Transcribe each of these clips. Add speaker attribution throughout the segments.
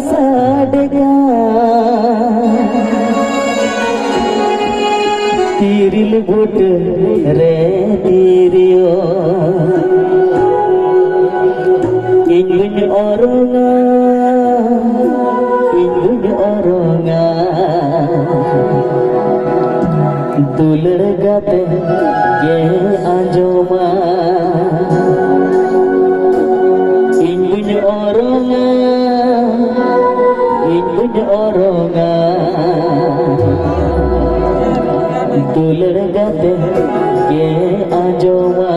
Speaker 1: sadega tiril but re tirio ingun oronga दुलड़ गाते ये आंजोमा इंगुन ओरोंगा दुलड़ गाते ये आंजोमा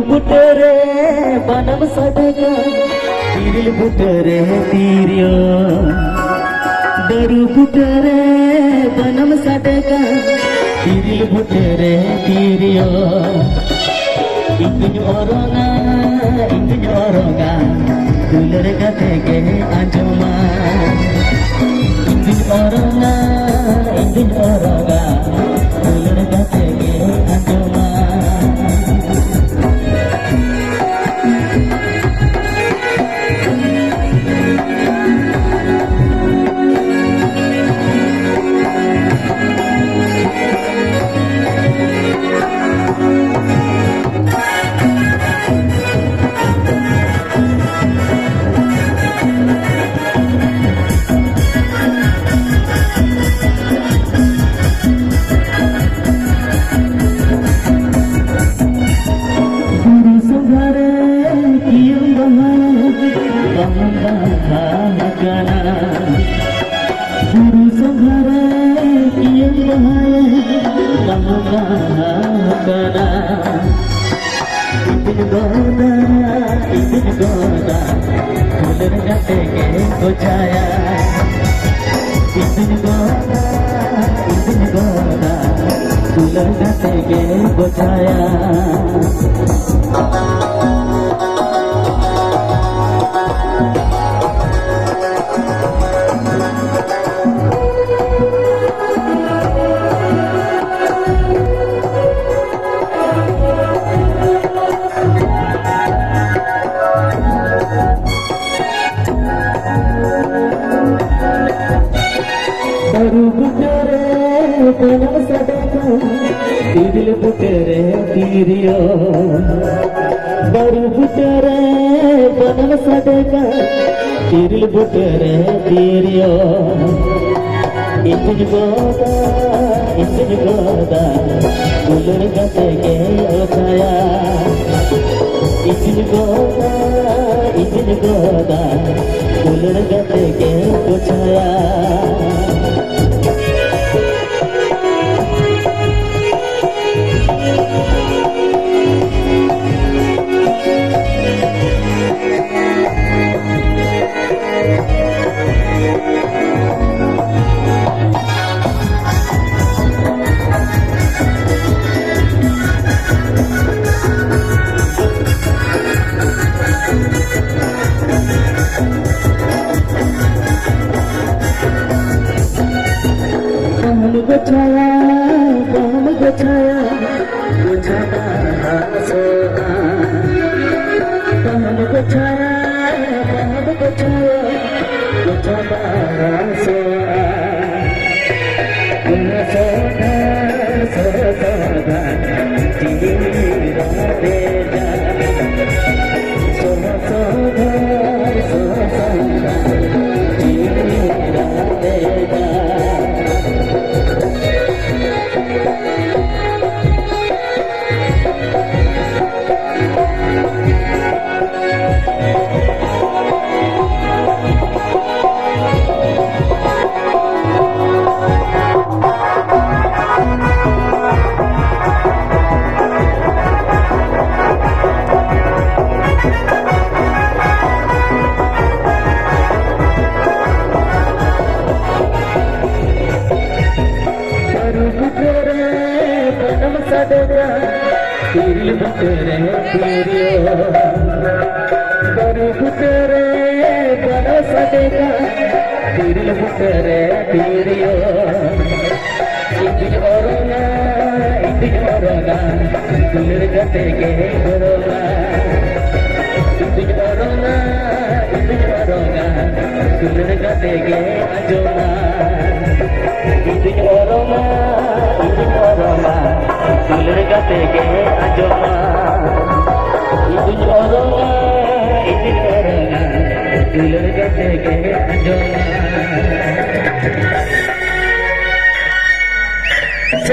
Speaker 1: बुटरे बनम सदगा तिरिल बुटरे तीरियो दरु बुटरे बनम सदगा तिरिल बुटरे तीरियो इंगुन ओरोंगा दुलर गाते के आंजोमा इंगुन ओरोंगा दुलर गाते के आंजोमा दुलर गाते के बुझाया दुलर गाते के बुझाया बनम सदगा तिरिल बुटरे तीरियो दरु बुटरे बनम सदगा तिरिल बुटरे तीरियो इंगुन गोदा दुलर गाते के ओछाया इंगुन गोदा दुलर गाते के ओछाया बम गछाया बुझाना सोना बम गछाया बुझाना सोना सोना जीरा दे जा सोना जीरा दे जा सदगा तिरिल बुटरे तीरियो दरु बुटरे बनम देखा तिरिल बुटरे तिरियो इंदिन ओरोना दुलर गते के गोरोगा इंदिन ओरोना दुलर गते के अजोना इंदिन ओरोना दुलर गते के अजोना इंदिन ओरोना दुलर गते के अजोना